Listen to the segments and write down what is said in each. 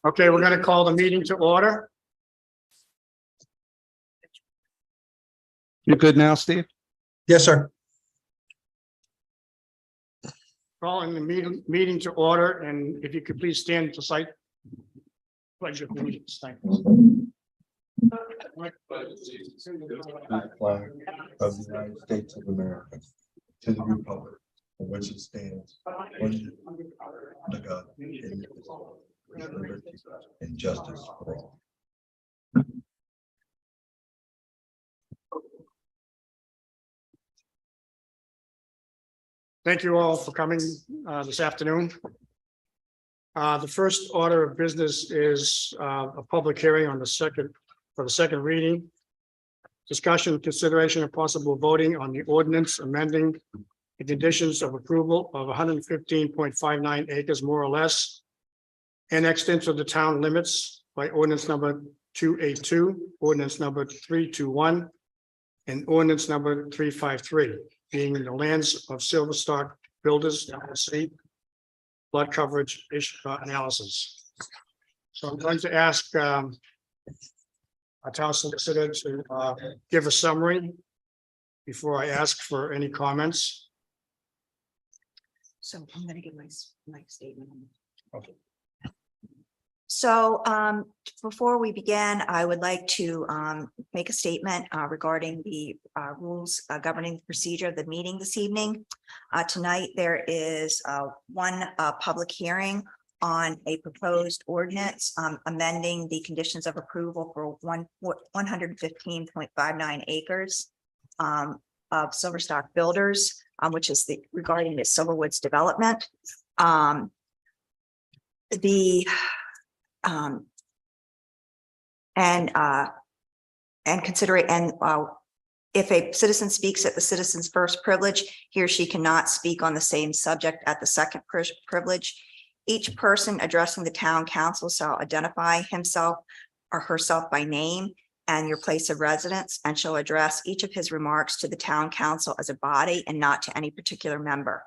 Okay, we're going to call the meeting to order. You good now, Steve? Yes, sir. Calling the meeting to order, and if you could please stand to cite. Pledge of allegiance. Thank you. Flag of the United States of America, to the republic for which it stands, one nation, under God, indivisible, with liberty and justice for all. Thank you all for coming this afternoon. The first order of business is a public hearing on the second reading. Discussion, consideration, and possible voting on the ordinance amending the conditions of approval of 115.59 acres, more or less, annexed into the town limits by ordinance number 282, ordinance number 321, and ordinance number 353, being in the lands of Silverstock Builders LLC, flood coverage analysis. So I'm going to ask our town solicitor to give a summary before I ask for any comments. So I'm gonna give my statement. Okay. So before we begin, I would like to make a statement regarding the rules governing the procedure of the meeting this evening. Tonight, there is one public hearing on a proposed ordinance amending the conditions of approval for 115.59 acres of Silverstock Builders, which is regarding the Silverwoods development. If a citizen speaks at the citizen's first privilege, he or she cannot speak on the same subject at the second privilege. Each person addressing the town council shall identify himself or herself by name and your place of residence, and shall address each of his remarks to the town council as a body and not to any particular member.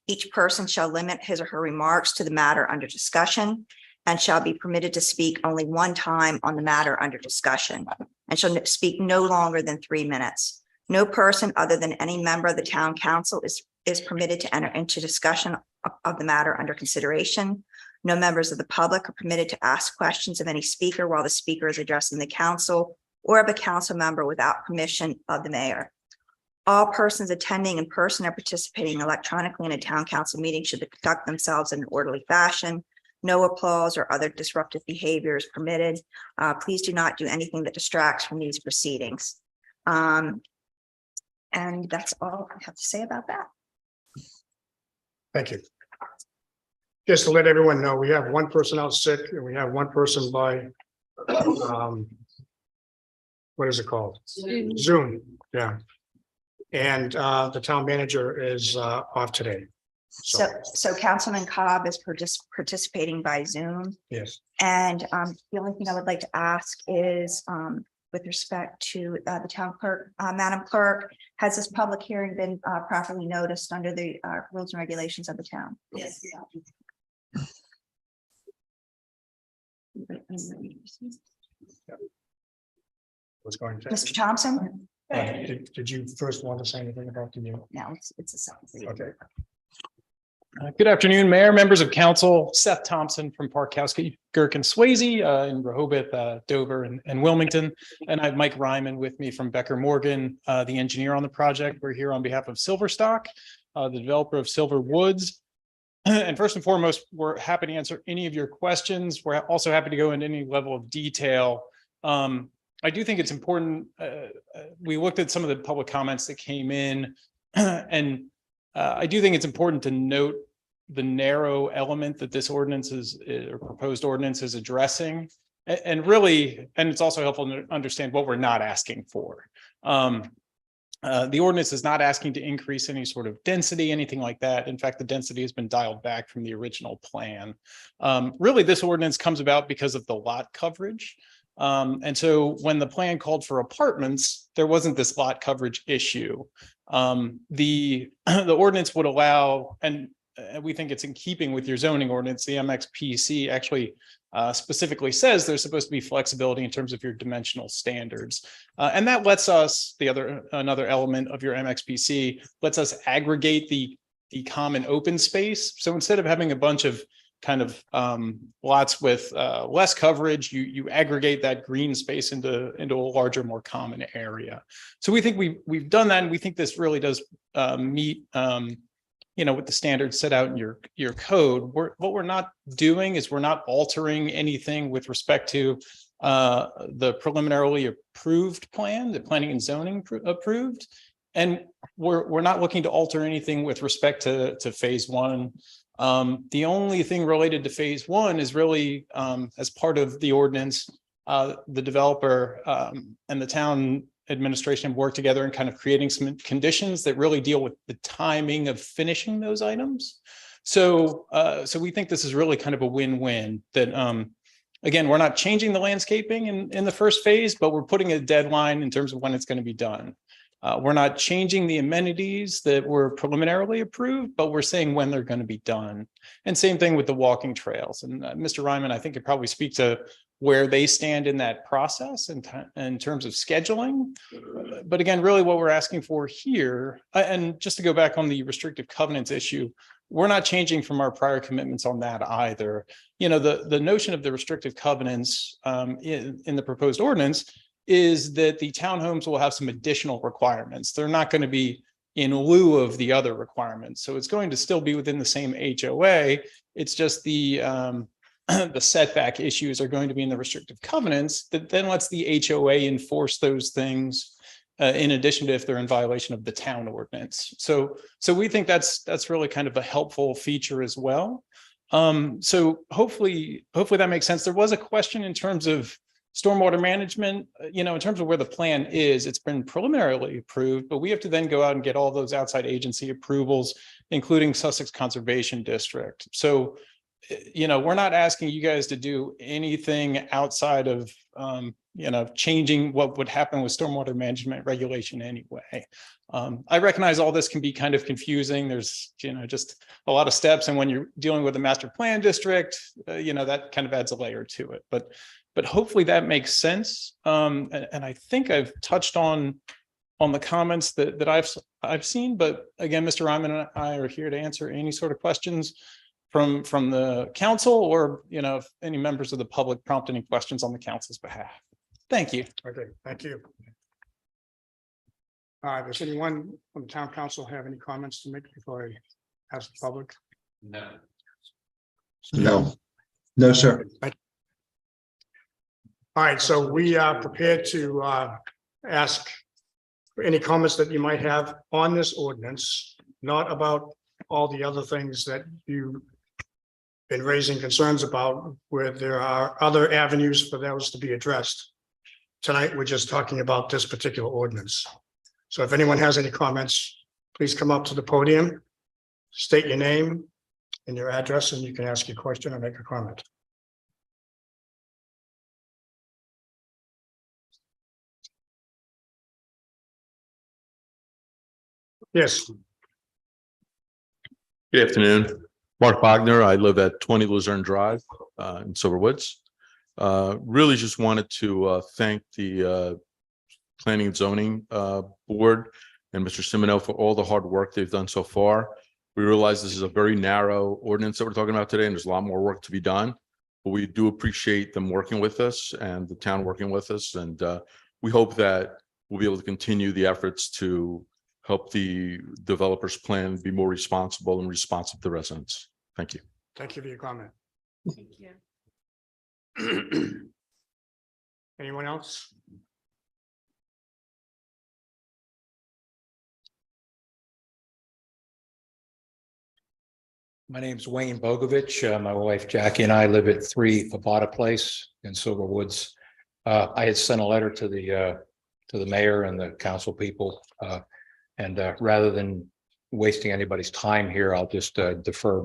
Each person shall limit his or her remarks to the matter under discussion and shall be permitted to speak only one time on the matter under discussion and shall speak no longer than 3 minutes. No person other than any member of the town council is permitted to enter into discussion of the matter under consideration. No members of the public are permitted to ask questions of any speaker while the speaker is addressing the council or of a council member without permission of the mayor. All persons attending in person or participating electronically in a town council meeting should conduct themselves in an orderly fashion. No applause or other disruptive behavior is permitted. Please do not do anything that distracts from these proceedings. And that's all I have to say about that. Thank you. Just to let everyone know, we have one person out sick and we have one person by what is it called? Zoom. Yeah. And the town manager is off today. So Councilman Cobb is participating by Zoom. Yes. And the only thing I would like to ask is with respect to the town clerk, Madam Clerk, has this public hearing been properly noticed under the rules and regulations of the town? Yes. Was going to. Mr. Thompson? Did you first want to say anything about the new? No, it's a second. Okay. Good afternoon, Mayor, members of council. Seth Thompson from Parkowski, Gherkin, Swayze in Rehoboth, Dover, and Wilmington. And I have Mike Ryman with me from Becker Morgan, the engineer on the project. We're here on behalf of Silverstock, the developer of Silverwoods. And first and foremost, we're happy to answer any of your questions. We're also happy to go into any level of detail. I do think it's important. We looked at some of the public comments that came in, and I do think it's important to note the narrow element that this ordinance is, or proposed ordinance is addressing, and really, and it's also helpful to understand what we're not asking for. The ordinance is not asking to increase any sort of density, anything like that. In fact, the density has been dialed back from the original plan. Really, this ordinance comes about because of the lot coverage. And so when the plan called for apartments, there wasn't this lot coverage issue. The ordinance would allow, and we think it's in keeping with your zoning ordinance, the MXPC actually specifically says there's supposed to be flexibility in terms of your dimensional standards. And that lets us, another element of your MXPC, lets us aggregate the common open space. So instead of having a bunch of kind of lots with less coverage, you aggregate that green space into a larger, more common area. So we think we've done that, and we think this really does meet with the standards set out in your code. What we're not doing is we're not altering anything with respect to the preliminarily approved plan, the planning and zoning approved. And we're not looking to alter anything with respect to phase one. The only thing related to phase one is really as part of the ordinance, the developer and the town administration work together and kind of creating some conditions that really deal with the timing of finishing those items. So we think this is really kind of a win-win that, again, we're not changing the landscaping in the first phase, but we're putting a deadline in terms of when it's going to be done. We're not changing the amenities that were preliminarily approved, but we're saying when they're going to be done. And same thing with the walking trails. And Mr. Ryman, I think could probably speak to where they stand in that process in terms of scheduling. But again, really what we're asking for here, and just to go back on the restrictive covenants issue, we're not changing from our prior commitments on that either. The notion of the restrictive covenants in the proposed ordinance is that the townhomes will have some additional requirements. They're not going to be in lieu of the other requirements. So it's going to still be within the same HOA. It's just the setback issues are going to be in the restrictive covenants that then lets the HOA enforce those things in addition to if they're in violation of the town ordinance. So we think that's really kind of a helpful feature as well. So hopefully that makes sense. There was a question in terms of stormwater management, in terms of where the plan is. It's been preliminarily approved, but we have to then go out and get all those outside agency approvals, including Sussex Conservation District. So, we're not asking you guys to do anything outside of, changing what would happen with stormwater management regulation anyway. I recognize all this can be kind of confusing. There's, just a lot of steps. And when you're dealing with a master plan district, that kind of adds a layer to it. But hopefully that makes sense. And I think I've touched on the comments that I've seen. But again, Mr. Ryman and I are here to answer any sort of questions from the council, or if any members of the public prompt any questions on the council's behalf. Thank you. Okay, thank you. Does anyone from the town council have any comments to make before I ask the public? No, sir. All right, so we are prepared to ask for any comments that you might have on this ordinance, not about all the other things that you've been raising concerns about, where there are other avenues for those to be addressed. Tonight, we're just talking about this particular ordinance. So if anyone has any comments, please come up to the podium, state your name and your address, and you can ask your question or make a comment. Yes. Good afternoon, Mark Wagner. I live at 20 Luzerne Drive in Silver Woods. Really just wanted to thank the Planning and Zoning Board and Mr. Simoneau for all the hard work they've done so far. We realize this is a very narrow ordinance that we're talking about today, and there's a lot more work to be done. But we do appreciate them working with us and the town working with us. And we hope that we'll be able to continue the efforts to help the developers plan be more responsible and responsive to residents. Thank you. Thank you for your comment. Thank you. Anyone else? My name's Wayne Bogovich. My wife Jackie and I live at 3 Fabata Place in Silver Woods. I had sent a letter to the mayor and the council people, and rather than wasting anybody's time here, I'll just defer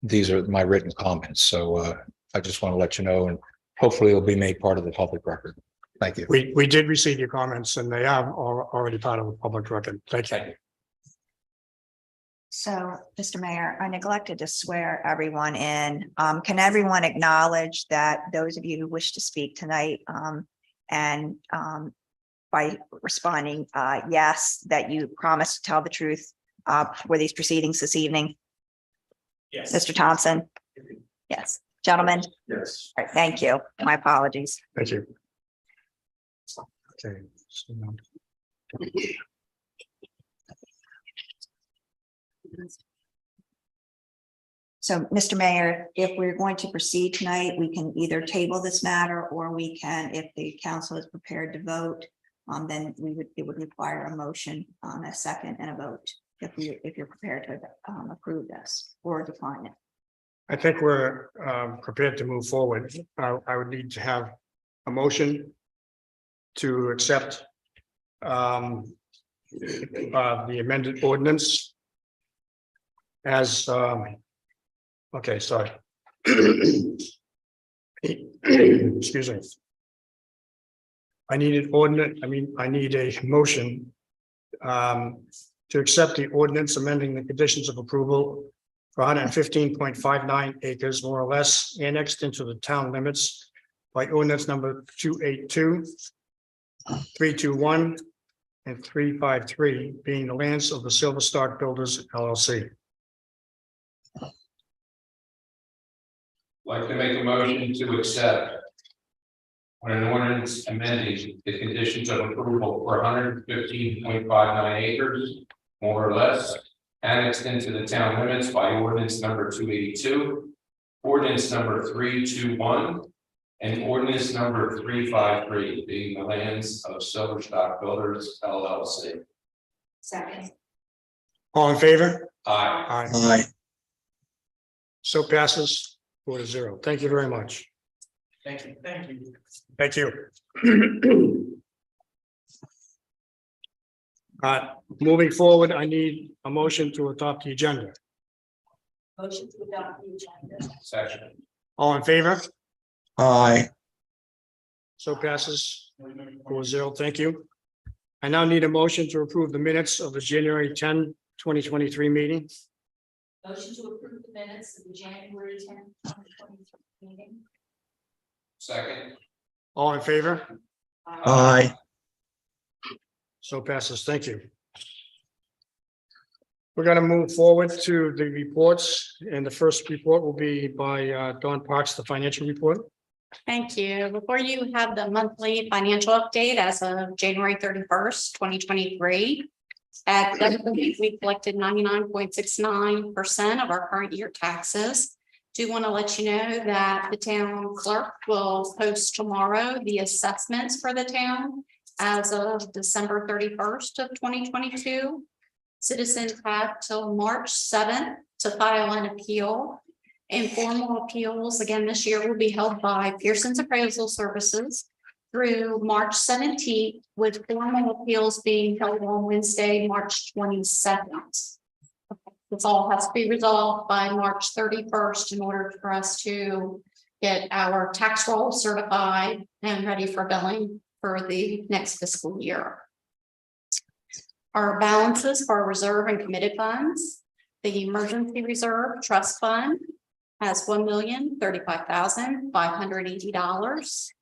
these are my written comments. So I just want to let you know, and hopefully it'll be made part of the public record. Thank you. We did receive your comments, and they are already part of the public record. Thank you. So, Mr. Mayor, I neglected to swear everyone in. Can everyone acknowledge that those of you who wish to speak tonight, and by responding, yes, that you promise to tell the truth for these proceedings this evening? Yes. Mr. Thompson? Yes. Gentlemen? Yes. All right, thank you. My apologies. Thank you. Okay. So, Mr. Mayor, if we're going to proceed tonight, we can either table this matter or we can, if the council is prepared to vote, then it would require a motion, a second and a vote if you're prepared to approve this or decline it. I think we're prepared to move forward. I would need to have a motion to accept the amended ordinance as okay, sorry. Excuse me. I need an ordinance, I need a motion to accept the ordinance amending the conditions of approval for 115.59 acres, more or less, annexed into the town limits by ordinance number 282, 321, and 353, being the lands of the Silver Star Builders LLC. Like to make a motion to accept an ordinance amending the conditions of approval for 115.59 acres, more or less, annexed into the town limits by ordinance number 282, ordinance number 321, and ordinance number 353, being the lands of Silverstock Builders LLC. Second. All in favor? Aye. Aye. So passes 4-0. Thank you very much. Thank you. Thank you. Thank you. Moving forward, I need a motion to adopt the agenda. Motion to adopt the agenda. Section. All in favor? Aye. So passes 4-0. Thank you. I now need a motion to approve the minutes of the January 10, 2023 meeting. Motion to approve the minutes of the January 10, 2023 meeting. Second. All in favor? Aye. So passes. Thank you. We're going to move forward to the reports, and the first report will be by Dawn Parks, the financial report. Thank you. Before you have the monthly financial update as of January 31st, 2023. At WB, we collected 99.69% of our current year taxes. Do want to let you know that the town clerk will post tomorrow the assessments for the town as of December 31st of 2022. Citizens have till March 7th to file an appeal. Informal appeals again this year will be held by Pearson's Appraisal Services through March 17th, with formal appeals being held on Wednesday, March 22nd. This all has to be resolved by March 31st in order for us to get our tax roll certified and ready for billing for the next fiscal year. Our balances for our reserve and committed funds. The emergency reserve trust fund has $1,035,580.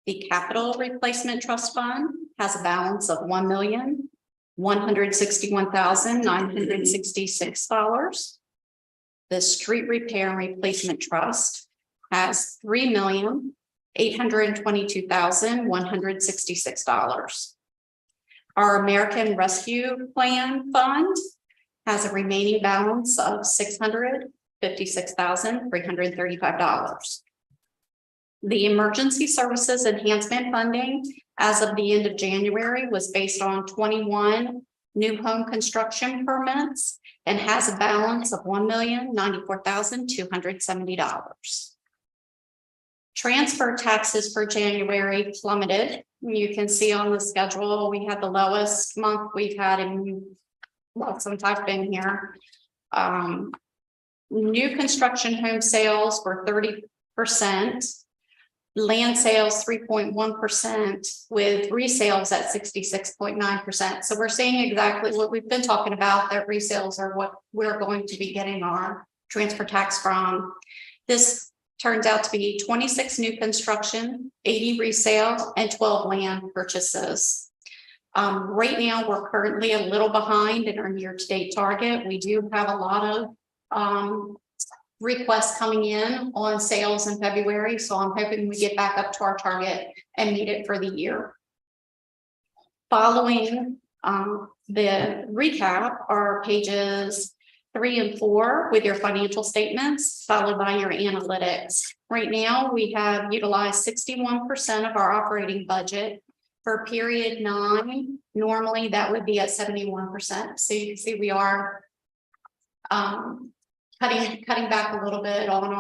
The capital replacement trust fund has a balance of $1,161,966. The street repair and replacement trust has $3,822,166. Our American Rescue Plan Fund has a remaining balance of $656,335. The emergency services enhancement funding as of the end of January was based on 21 new home construction permits and has a balance of $1,094,270. Transfer taxes for January plummeted. You can see on the schedule, we had the lowest month we've had in, well, since I've been here. New construction home sales were 30%. land sales 3.1%, with resales at 66.9%. So we're seeing exactly what we've been talking about, that resales are what we're going to be getting our transfer tax from. This turns out to be 26 new construction, 80 resale, and 12 land purchases. Right now, we're currently a little behind in our year-to-date target. We do have a lot of requests coming in on sales in February, so I'm hoping we get back up to our target and meet it for the year. Following the recap are pages 3 and 4 with your financial statements, followed by your analytics. Right now, we have utilized 61% of our operating budget. For period 9, normally that would be at 71%. So you can see we are cutting back a little bit on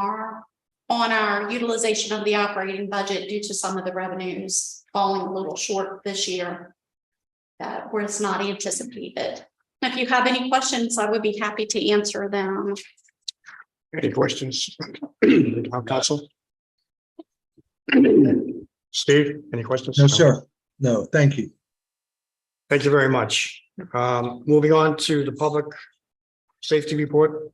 our utilization of the operating budget due to some of the revenues falling a little short this year that was not anticipated. If you have any questions, I would be happy to answer them. Any questions? Council? Steve, any questions? No, sir. No, thank you. Thank you very much. Moving on to the public safety report.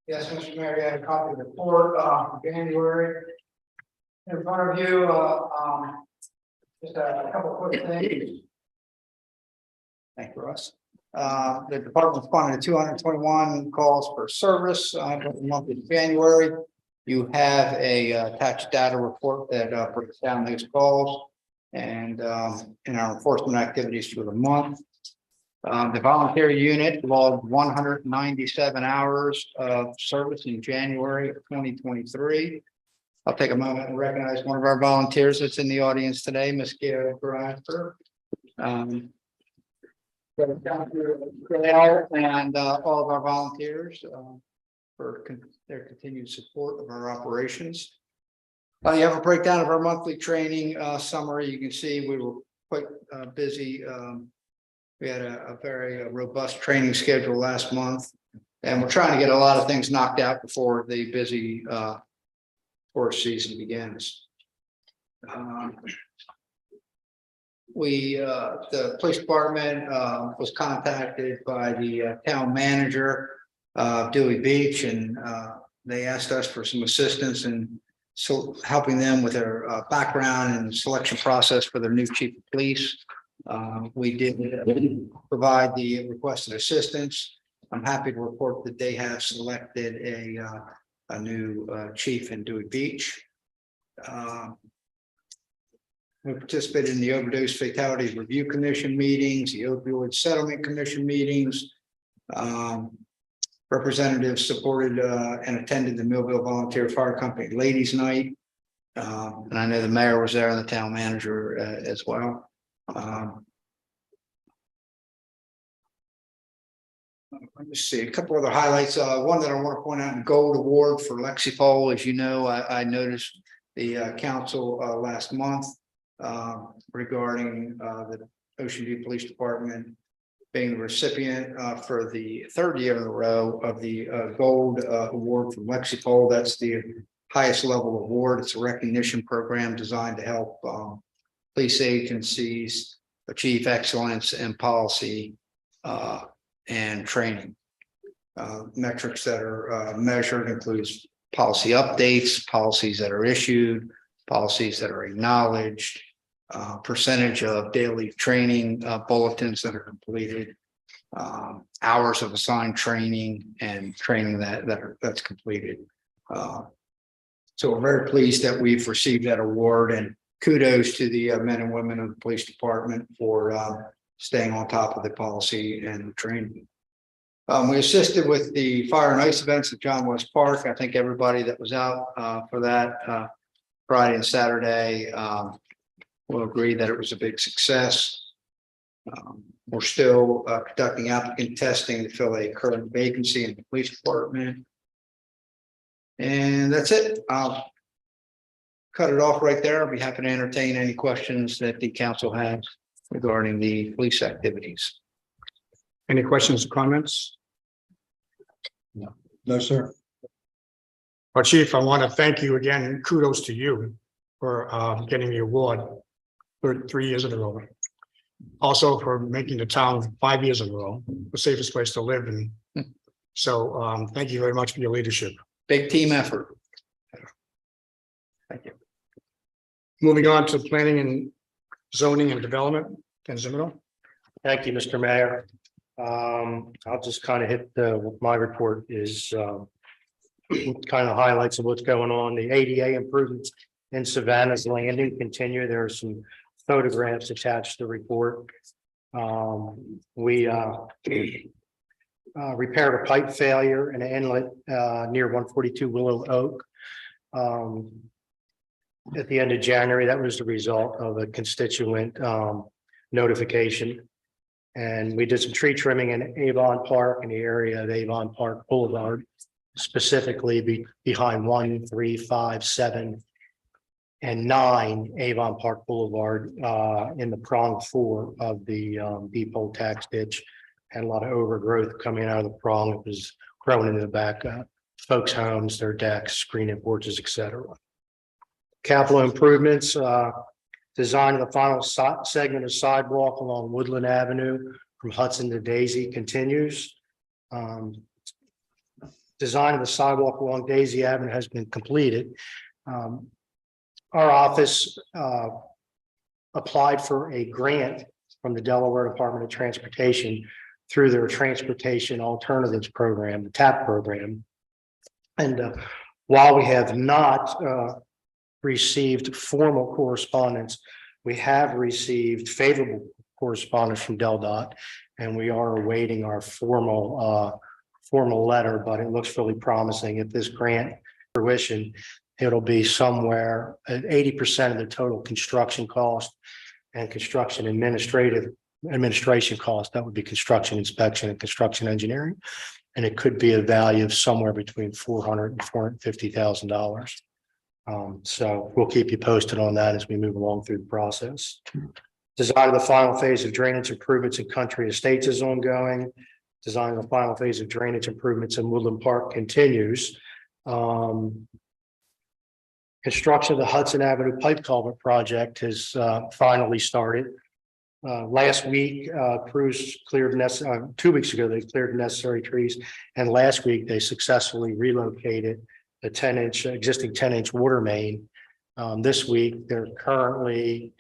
Yes, Mr. Mayor, you had a copy of the report, January. In front of you, just a couple quick things. Thank you, Russ. The department responded to 221 calls for service, for the month of January. You have a attached data report that breaks down those calls and in our enforcement activities for the month. The volunteer unit logged 197 hours of service in January of 2023. I'll take a moment and recognize one of our volunteers that's in the audience today, Ms. Gail Bradford. And all of our volunteers for their continued support of our operations. You have a breakdown of our monthly training summary. You can see we were quite busy. We had a very robust training schedule last month, and we're trying to get a lot of things knocked out before the busy forest season begins. The police department was contacted by the town manager of Dewey Beach, and they asked us for some assistance in helping them with their background and selection process for their new chief of police. We did provide the requested assistance. I'm happy to report that they have selected a new chief in Dewey Beach. We participated in the Overdose Fatalities Review Commission meetings, the Opioid Settlement Commission meetings. Representatives supported and attended the Millville Volunteer Fire Company Ladies Night. And I know the mayor was there and the town manager as well. Let me see a couple other highlights. One that I want to point out, the Gold Award for Lexipol. As you know, I noticed the council last month regarding the Ocean View Police Department being the recipient for the 3rd year in a row of the Gold Award from Lexipol. That's the highest level award. It's a recognition program designed to help police agencies achieve excellence in policy and training. Metrics that are measured includes policy updates, policies that are issued, policies that are acknowledged, percentage of daily training bulletins that are completed, hours of assigned training, and training that's completed. So we're very pleased that we've received that award, and kudos to the men and women of the police department for staying on top of the policy and the training. We assisted with the fire and ice events at John West Park. I think everybody that was out for that Friday and Saturday will agree that it was a big success. We're still conducting applicant testing to fill a current vacancy in the police department. And that's it. I'll cut it off right there. I'll be happy to entertain any questions that the council has regarding the police activities. Any questions or comments? No, sir. Well, Chief, I want to thank you again, and kudos to you for getting the award for 3 years in a row. Also for making the town 5 years in a row, the safest place to live. And so thank you very much for your leadership. Big team effort. Moving on to planning and zoning and development, Ken Zimmerman. Thank you, Mr. Mayor. I'll just kind of hit my report is kind of highlights of what's going on. The ADA improvements in Savannah's Landing continue. There are some photographs attached to the report. We repaired a pipe failure in an inlet near 142 Willow Oak. At the end of January, that was the result of a constituent notification. And we did some tree trimming in Avon Park in the area of Avon Park Boulevard, specifically behind 1, 3, 5, 7, and 9 Avon Park Boulevard in the prong 4 of the deep hole tax ditch. Had a lot of overgrowth coming out of the prong. It was growing into the back folks' homes, their decks, screening porches, etc. Capital improvements, design of the final segment of sidewalk along Woodland Avenue from Hudson to Daisy continues. Design of the sidewalk along Daisy Avenue has been completed. Our office applied for a grant from the Delaware Department of Transportation through their Transportation Alternatives Program, the TAP program. And while we have not received formal correspondence, we have received favorable correspondence from DelDOT, and we are awaiting our formal letter, but it looks really promising. If this grant fruition, it'll be somewhere at 80% of the total construction cost and construction administration cost. That would be construction inspection and construction engineering. And it could be a value of somewhere between $400,000 and $450,000. So we'll keep you posted on that as we move along through the process. Design of the final phase of drainage improvements in Country Estates is ongoing. Design of the final phase of drainage improvements in Woodland Park continues. Construction of the Hudson Avenue Pipe Culvert project has finally started. Last week, crews cleared 2 weeks ago, they cleared necessary trees. And last week, they successfully relocated the 10-inch existing 10-inch water main. This week, they're currently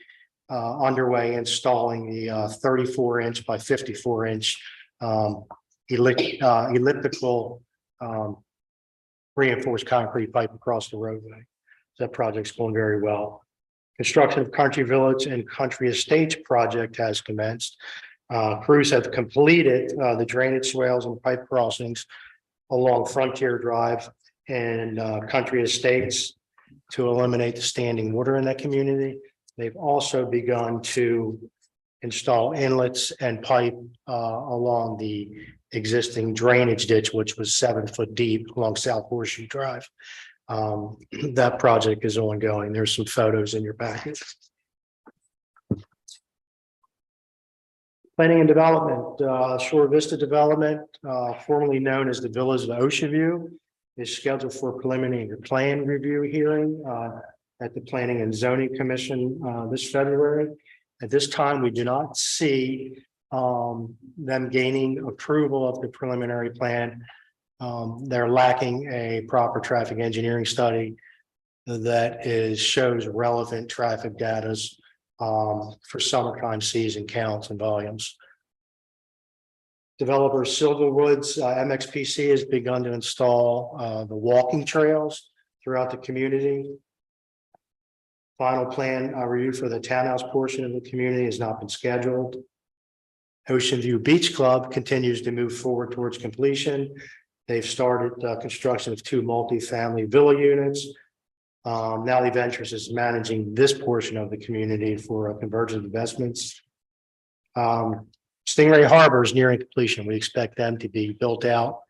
underway installing the 34-inch by 54-inch elliptical reinforced concrete pipe across the roadway. That project's going very well. Construction of Country Village and Country Estates project has commenced. Crews have completed the drainage swales and pipe crossings along Frontier Drive and Country Estates to eliminate the standing water in that community. They've also begun to install inlets and pipe along the existing drainage ditch, which was 7 foot deep along South Horseshoe Drive. That project is ongoing. There's some photos in your package. Planning and development, Shore Vista Development, formerly known as the Villas of Ocean View, is scheduled for a preliminary plan review hearing at the Planning and Zoning Commission this February. At this time, we do not see them gaining approval of the preliminary plan. They're lacking a proper traffic engineering study that shows relevant traffic data for summertime season counts and volumes. Developer Silverwoods, MXPC has begun to install the walking trails throughout the community. Final plan review for the townhouse portion of the community has not been scheduled. Ocean View Beach Club continues to move forward towards completion. They've started construction of 2 multifamily villa units. Now the Ventures is managing this portion of the community for convergent investments. Stingray Harbor is nearing completion. We expect them to be built out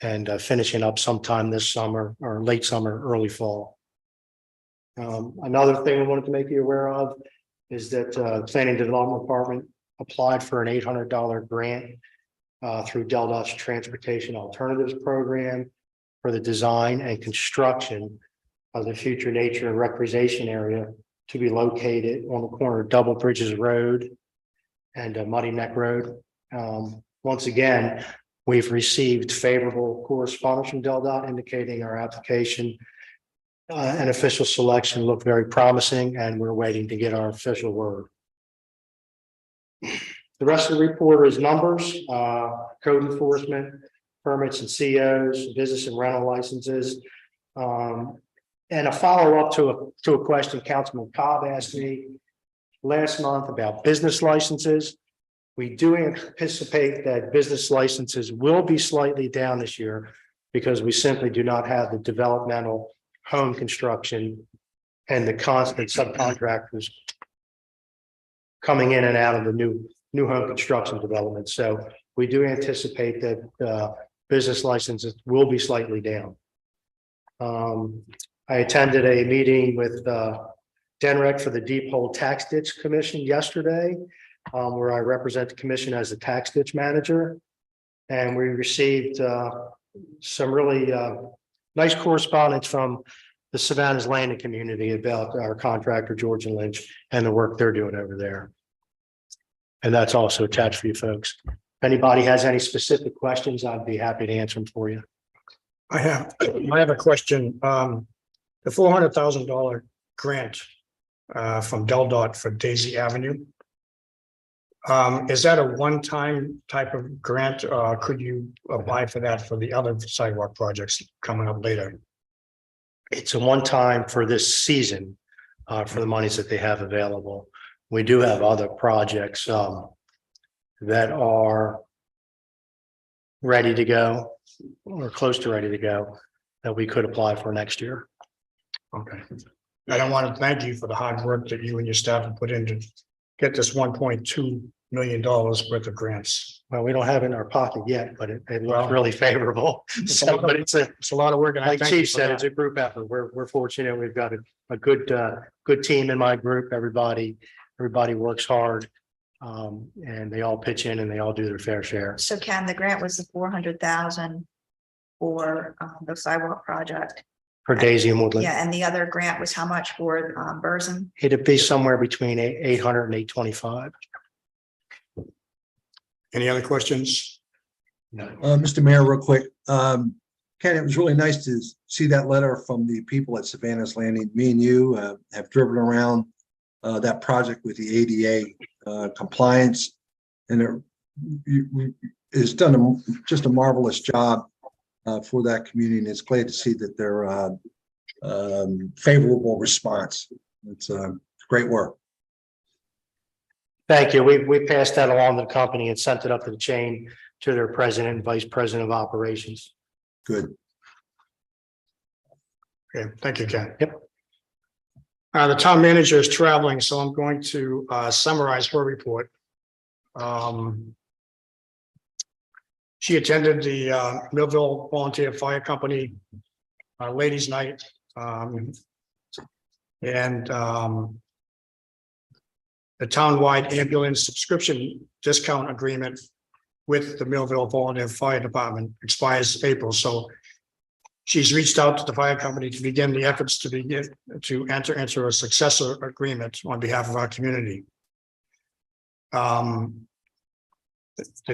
and finishing up sometime this summer or late summer, early fall. Another thing I wanted to make you aware of is that Planning and Development Department applied for an $800 grant through DelDOT's Transportation Alternatives Program for the design and construction of the future nature and recreation area to be located on the corner of Double Bridges Road and Muddy Neck Road. Once again, we've received favorable correspondence from DelDOT indicating our application and official selection look very promising, and we're waiting to get our official word. The rest of the report is numbers, code enforcement, permits and COs, business and rental licenses. And a follow-up to a question Councilman Cobb asked me last month about business licenses. We do anticipate that business licenses will be slightly down this year because we simply do not have the developmental home construction and the constant subcontractors coming in and out of the new home construction development. So we do anticipate that business licenses will be slightly down. I attended a meeting with DENREC for the Deep Hole Tax Ditch Commission yesterday, where I represent the commission as the tax ditch manager. And we received some really nice correspondence from the Savannah's Landing community about our contractor, George and Lynch, and the work they're doing over there. And that's also attached for you folks. If anybody has any specific questions, I'd be happy to answer them for you. I have a question. The $400,000 grant from DelDOT for Daisy Avenue. Is that a one-time type of grant, or could you apply for that for the other sidewalk projects coming up later? It's a one-time for this season for the monies that they have available. We do have other projects that are ready to go or close to ready to go that we could apply for next year. Okay. I don't want to thank you for the hard work that you and your staff have put in to get this $1.2 million worth of grants. Well, we don't have it in our pocket yet, but it looks really favorable. So, but it's a lot of work. And I like thank you Chief for said, that. it's a group effort. We're fortunate. We've got a good team in my group. Everybody works hard. And they all pitch in and they all do their fair share. So Ken, the grant was the 400,000 for the sidewalk project. For Daisy and Woodland. Yeah, and the other grant was how much for Burzum? It'd be somewhere between 800 and 825. Any other questions? Mr. Mayor, real quick, Ken, it was really nice to see that letter from the people at Savannah's Landing. Me and you have driven around that project with the ADA compliance, and it's done just a marvelous job for that community, and it's glad to see that they're favorable response. It's great work. Thank you. We passed that along to the company and sent it up to the chain to their president and vice president of operations. Good. Okay, thank you, Ken. Yep. The town manager is traveling, so I'm going to summarize her report. She attended the Millville Volunteer Fire Company Ladies' Night. The townwide ambulance subscription discount agreement with the Millville Volunteer Fire Department expires April. So she's reached out to the fire company to begin the efforts to enter into a successor agreement on behalf of our community. The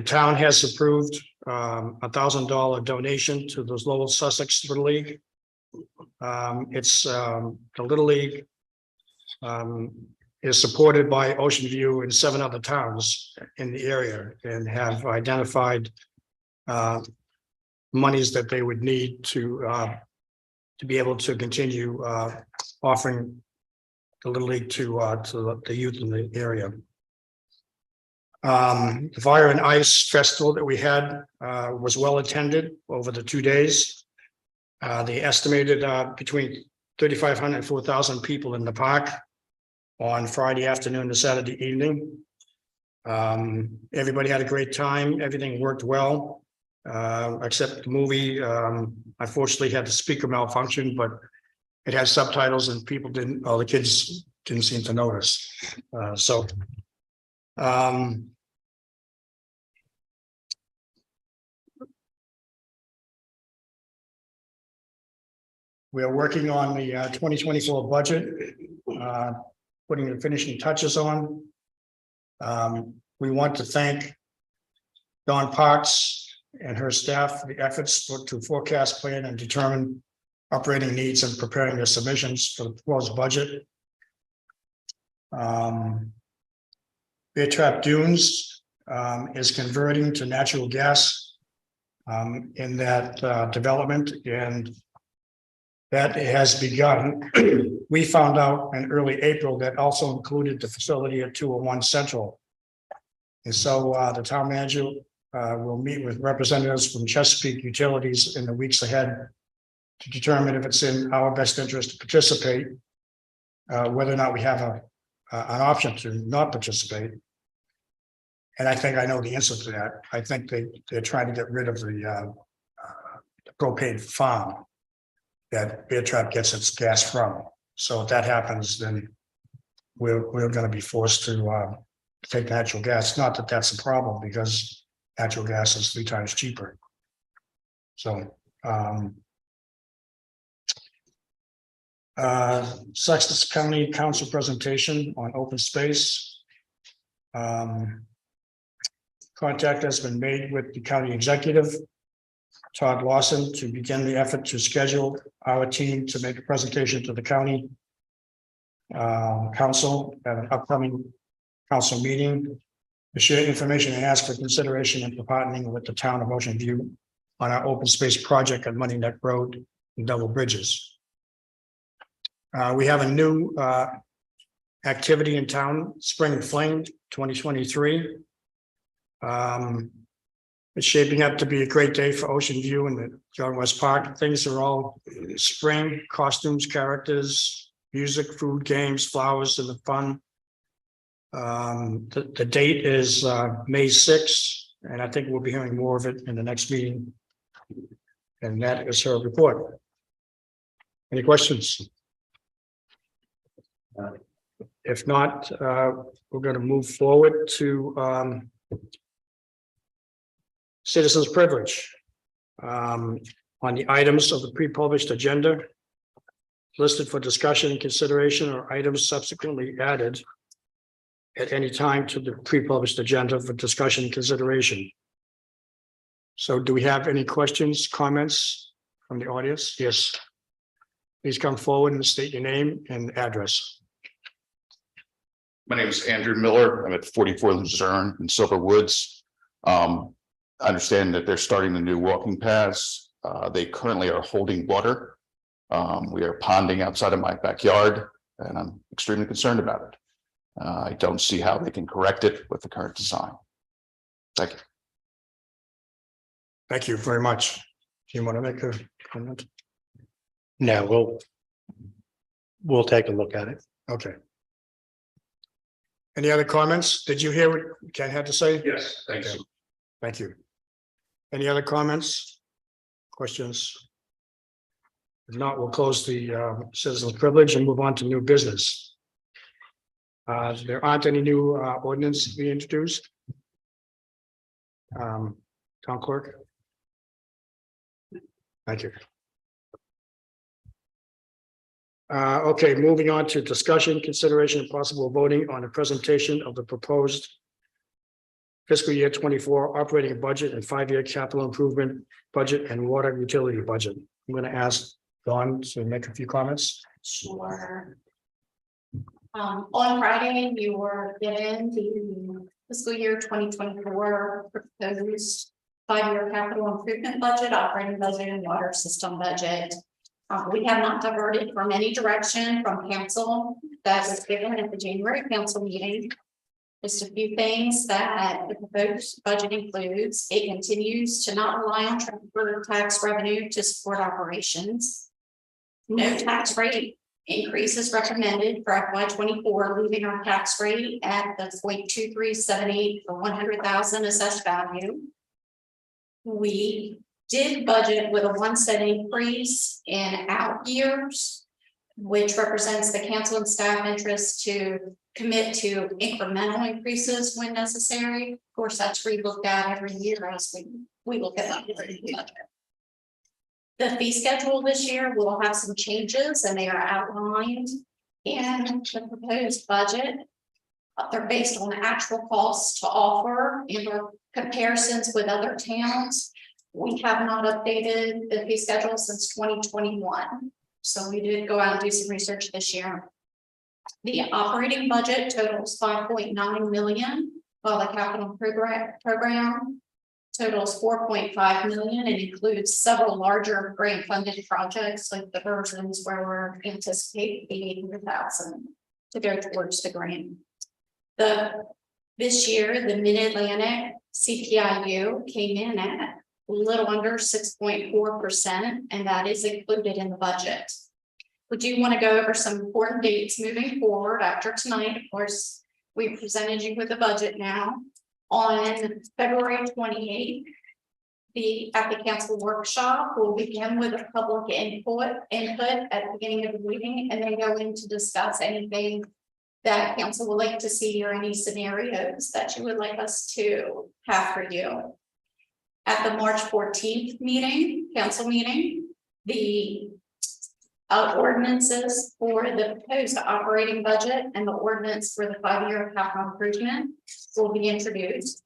town has approved $1,000 donation to the Lowell Sussex Little League. It's the Little League is supported by Ocean View and 7 other towns in the area and have identified monies that they would need to be able to continue offering the Little League to the youth in the area. The Fire and Ice Festival that we had was well attended over the 2 days. They estimated between 3,500 and 4,000 people in the park on Friday afternoon to Saturday evening. Everybody had a great time. Everything worked well, except the movie. Unfortunately, had the speaker malfunction, but it had subtitles and people the kids didn't seem to notice. We are working on the 2024 budget, putting the finishing touches on. We want to thank Dawn Parks and her staff for the efforts to forecast, plan, and determine operating needs and preparing their submissions for the proposed budget. Bear Trap Dunes is converting to natural gas in that development, and that has begun. We found out in early April that also included the facility at 201 Central. And so the town manager will meet with representatives from Chesapeake Utilities in the weeks ahead to determine if it's in our best interest to participate, whether or not we have an option to not participate. And I think I know the answer to that. I think they're trying to get rid of the propane farm that Bear Trap gets its gas from. So if that happens, then we're going to be forced to take natural gas. Not that that's a problem, because natural gas is 3 times cheaper. So Sussex County Council presentation on open space. Contact has been made with the county executive, Todd Lawson, to begin the effort to schedule our team to make a presentation to the county council at an upcoming council meeting to share information and ask for consideration and for partnering with the town of Ocean View on our open space project at Money Neck Road and Double Bridges. We have a new activity in town, Spring Fling 2023. It's shaping up to be a great day for Ocean View and the John West Park. Things are all spring, costumes, characters, music, food, games, flowers, and the fun. The date is May 6th, and I think we'll be hearing more of it in the next meeting. And that is her report. Any questions? If not, we're going to move forward to citizens' privilege. On the items of the pre-published agenda listed for discussion and consideration, or items subsequently added at any time to the pre-published agenda for discussion and consideration. So do we have any questions, comments from the audience? Yes. Please come forward and state your name and address. My name is Andrew Miller. I'm at 44 Luzerne in Silver Woods. I understand that they're starting the new walking paths. They currently are holding water. We are ponding outside of my backyard, and I'm extremely concerned about it. I don't see how they can correct it with the current design. Thank you. Thank you very much. Do you want to make a comment? No, we'll take a look at it. Okay. Any other comments? Did you hear what Ken had to say? Yes, thanks. Okay. Thank you. Any other comments? Questions? If not, we'll close the citizens' privilege and move on to new business. There aren't any new ordinances to be introduced. Town clerk. Thank you. Okay, moving on to discussion, consideration, and possible voting on the presentation of the proposed fiscal year 24 operating budget and 5-year capital improvement budget and water utility budget. I'm going to ask Dawn to make a few comments. Sure. On Friday, you were given the fiscal year 2024 proposed 5-year capital improvement budget, operating budget, and water system budget. We have not diverted from any direction from council that was given at the January council meeting. Just a few things that the proposed budget includes. It continues to not rely on transfer tax revenue to support operations. No tax rate increase is recommended for FY24, leaving our tax rate at the 0.2378 for 100,000 assessed value. We did budget with a 1 cent increase in out years, which represents the council and staff interest to commit to incremental increases when necessary. Of course, that's re-looked at every year as we look at that. The fee schedule this year will have some changes and they are outlined in the proposed budget. They're based on actual costs to offer and or comparisons with other towns. We have not updated the fee schedule since 2021. So we did go out and do some research this year. The operating budget totals 5.9 million, while the capital program totals 4.5 million and includes several larger grant funded projects like the versions where we're anticipating 800,000 to go towards the grant. This year, the Mid-Atlantic CPIU came in at a little under 6.4%, and that is included in the budget. We do want to go over some important dates moving forward after tonight. Of course, we presented you with the budget now. On February 28th, at the council workshop, we'll begin with a public input at the beginning of the meeting, and then go in to discuss anything that council would like to see or any scenarios that you would like us to have for you. At the March 14th meeting, council meeting, the ordinances for the proposed operating budget and the ordinance for the 5-year capital improvement will be introduced.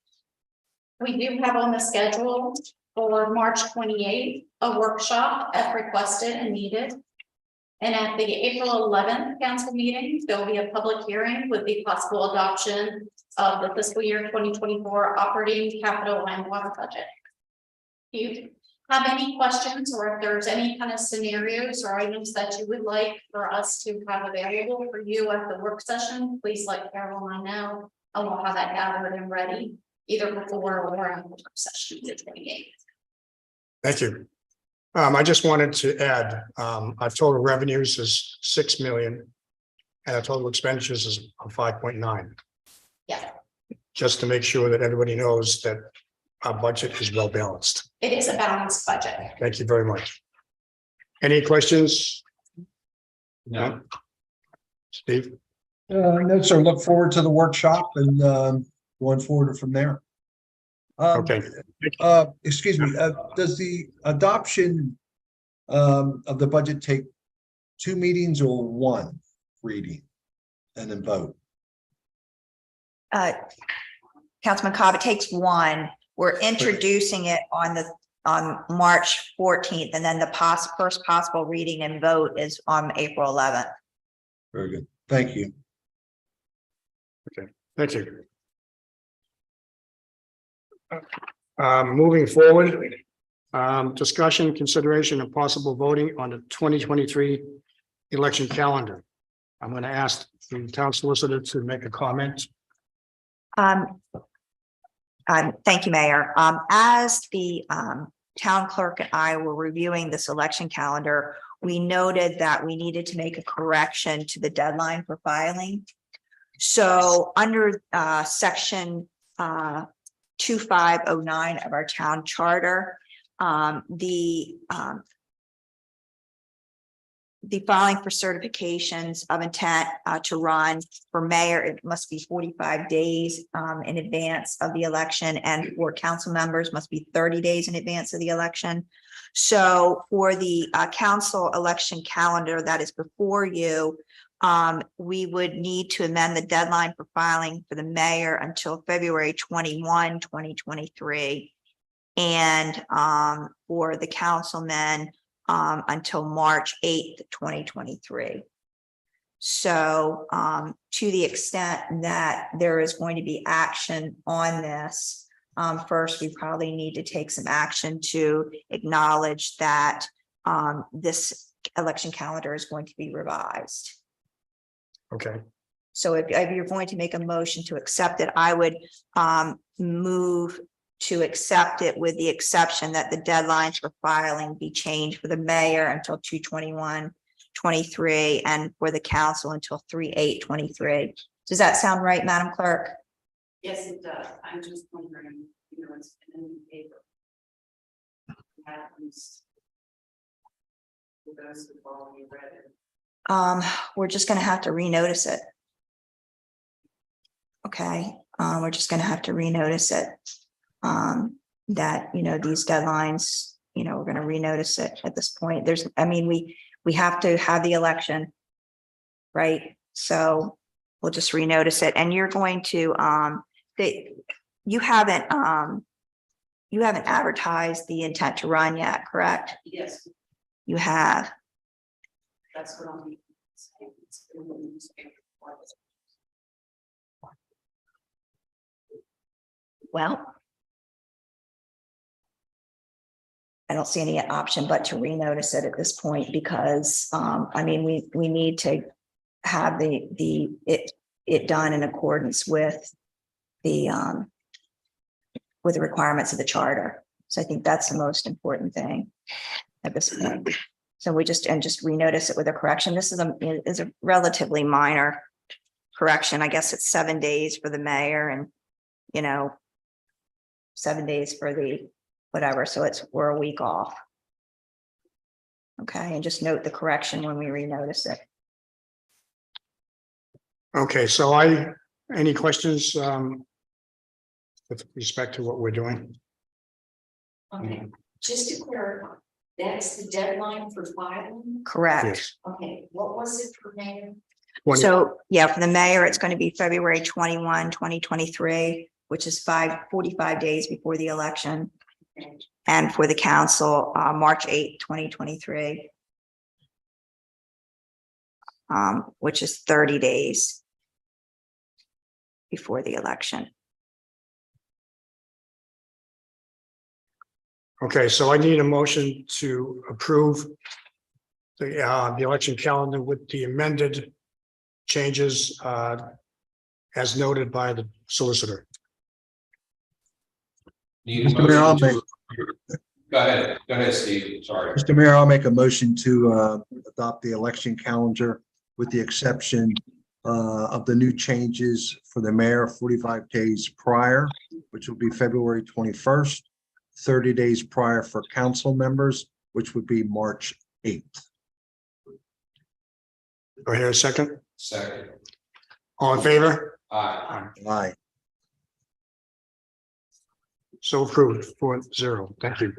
We do have on the schedule for March 28th, a workshop as requested and needed. And at the April 11th council meeting, there'll be a public hearing with the possible adoption of the fiscal year 2024 operating capital and water budget. If you have any questions, or if there's any kind of scenarios or items that you would like for us to have available for you at the work session, please let Caroline know, and we'll have that gathered and ready either before or at the work session the 28th. Thank you. I just wanted to add, our total revenues is 6 million and our total expenditures is 5.9. Yeah, Just to make sure that everybody knows that our budget is well balanced. it is a balanced budget. Thank you very much. Any questions? No. Steve? No, sir. Look forward to the workshop and going forward from there. Okay. Excuse me, does the adoption of the budget take 2 meetings or 1 reading and then vote? Councilman Cobb, it takes 1. We're introducing it on March 14th, and then the first possible reading and vote is on April 11th. Very good. Thank you. Thank you. Moving forward, discussion, consideration, and possible voting on the 2023 election calendar. I'm going to ask the town solicitor to make a comment. Thank you, Mayor. As the town clerk and I were reviewing this election calendar, we noted that we needed to make a correction to the deadline for filing. So under section 2509 of our town charter, the filing for certifications of intent to run for mayor, it must be 45 days in advance of the election, and for council members must be 30 days in advance of the election. So for the council election calendar that is before you, we would need to amend the deadline for filing for the mayor until February 21, 2023. And for the councilmen, until March 8th, 2023. So to the extent that there is going to be action on this, first, we probably need to take some action to acknowledge that this election calendar is going to be revised. Okay. So if you're going to make a motion to accept it, I would move to accept it with the exception that the deadlines for filing be changed for the mayor until 2/21/23 and for the council until 3/8/23. Does that sound right, Madam Clerk? Yes, it does. I'm just wondering, it's in the paper. For those who've already read it. We're just going to have to renotice it. Okay, we're just going to have to renotice it. That, these deadlines you know, we're going to renotice it at this point. We have to have the election. Right? So we'll just renotice it, and you're going to, you haven't advertised the intent to run yet, correct? Yes, You have. that's what I'm. It's been in the newspaper. Well, I don't see any option but to renotice it at this point because, we need to have it done in accordance with the requirements of the charter. So I think that's the most important thing at this point. So we just renotice it with a correction. This is a relatively minor correction. I guess it's 7 days for the mayor and, 7 days for the whatever. So we're a week off. Okay, and just note the correction when we renotice it. Okay, so any questions with respect to what we're doing? Okay, just to clarify, that's the deadline for filing? Correct. Yes. Okay, what was it for mayor? So, yeah, for the mayor, it's going to be February 21, 2023, which is 45 days before the election. And for the council, March 8, 2023. Which is 30 days before the election. Okay, so I need a motion to approve the election calendar with the amended changes as noted by the solicitor. Need a Mr. Mayor, I'll motion to- Go ahead, Steve, sorry. Mr. Mayor, I'll make a motion to adopt the election calendar with the exception of the new changes for the mayor 45 days prior, which will be February 21st, 30 days prior for council members, which would be March 8th. Do I hear a second? Second. All in favor? Aye. Aye. So approved 4-0. Thank you.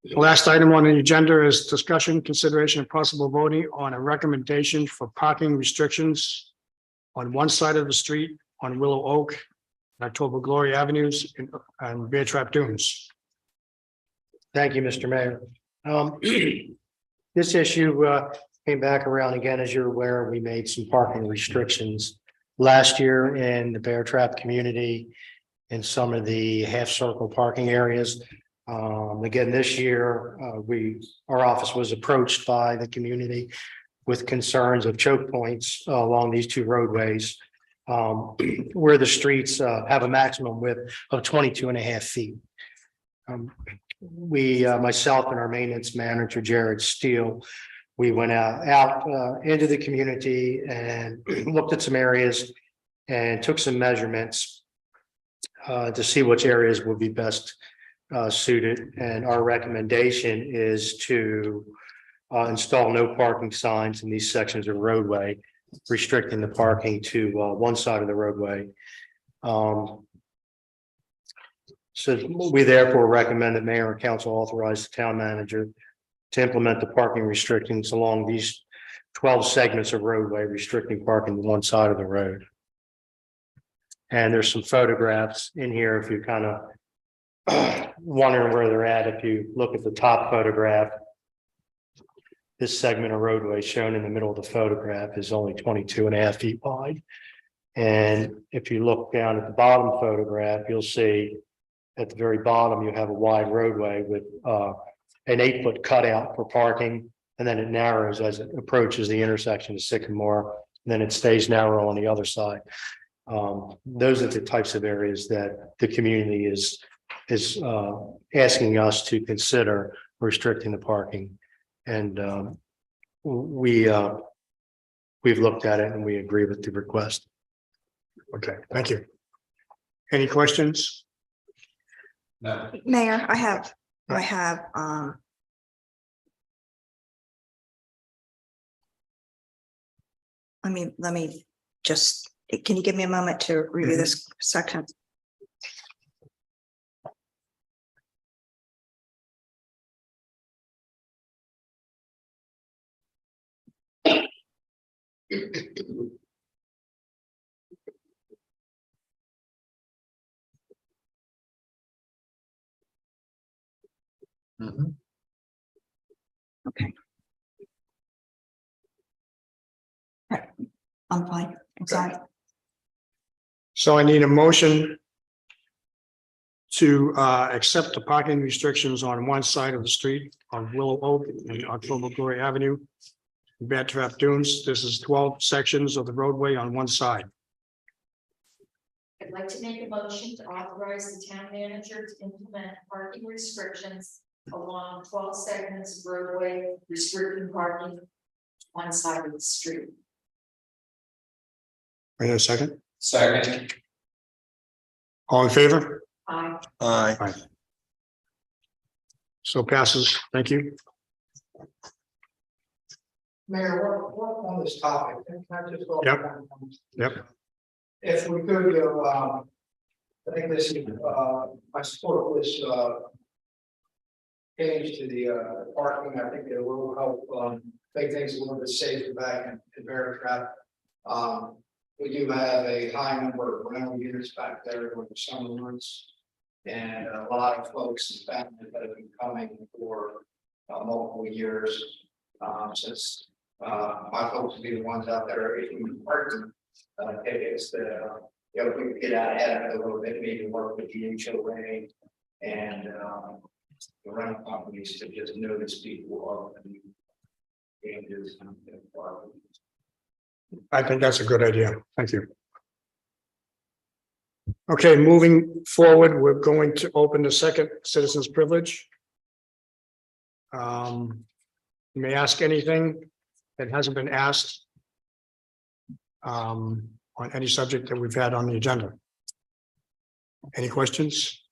The last item on the agenda is discussion, consideration, and possible voting on a recommendation for parking restrictions on one side of the street on Willow Oak, October Glory Avenues, and Bear Trap Dunes. Thank you, Mr. Mayor. This issue came back around again. As you're aware, we made some parking restrictions last year in the Bear Trap community in some of the half circle parking areas. Again, this year, our office was approached by the community with concerns of choke points along these two roadways where the streets have a maximum width of 22.5 feet. Myself and our maintenance manager, Jared Steele, we went out into the community and looked at some areas and took some measurements to see which areas would be best suited. And our recommendation is to install no parking signs in these sections of roadway, restricting the parking to one side of the roadway. So we therefore recommend that mayor and council authorize the town manager to implement the parking restrictions along these 12 segments of roadway, restricting parking to one side of the road. And there's some photographs in here if you kind of wondering where they're at. If you look at the top photograph, this segment of roadway shown in the middle of the photograph is only 22.5 feet wide. And if you look down at the bottom photograph, you'll see at the very bottom, you have a wide roadway with an 8-foot cutout for parking. And then it narrows as it approaches the intersection of Sycamore. And then it stays narrow on the other side. Those are the types of areas that the community is asking us to consider restricting the parking. And we've looked at it and we agree with the request. Okay, thank you. Any questions? No. Mayor, I have, let me just, can you give me a moment to review this section? Mhm. I'm fine. I'm sorry. So I need a motion to accept the parking restrictions on one side of the street on Willow Oak and October Glory Avenue. Bear Trap Dunes. This is 12 sections of the roadway on one side. I'd like to make a motion to authorize the town manager to implement parking restrictions along 12 segments of roadway restricting parking one side of the street. Wait a second. Second. All in favor? Aye. Aye. So passes. Thank you. Mayor, what on this topic? Can I just go- Yep. Yep. If we could, I think this is, I support this, change to the parking. I think it will help, make things a little bit safer back in Bear Trap. We do have a high number of rental units back there during the summer months. And a lot of folks and families that have been coming for multiple years. Since my folks will be the ones out there issuing parking tickets that, you know, if we could get out ahead of it a little bit, maybe work with the HOA and the rental companies to just notice people of the changes. I think that's a good idea. Thank you. Okay, moving forward, we're going to open the second citizens privilege. You may ask anything that hasn't been asked on any subject that we've had on the agenda. Any questions?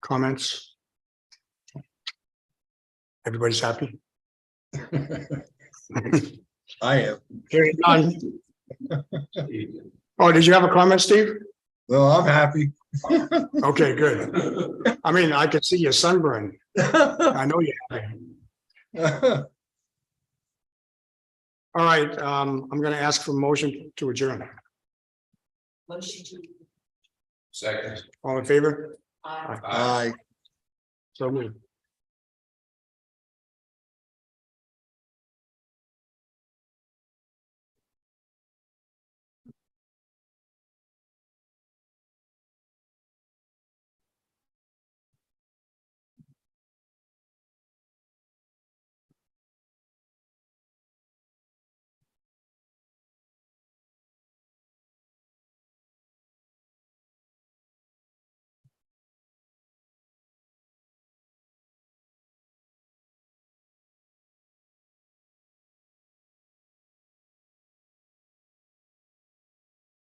Comments? Everybody's happy? I am. Hearing none. Oh, did you have a comment, Steve? Well, I'm happy. Okay, good. I mean, I could see your sunburn. I know you're happy. All right, I'm gonna ask for a motion to adjourn. Motion to. Second. All in favor? Aye. Aye. So moved.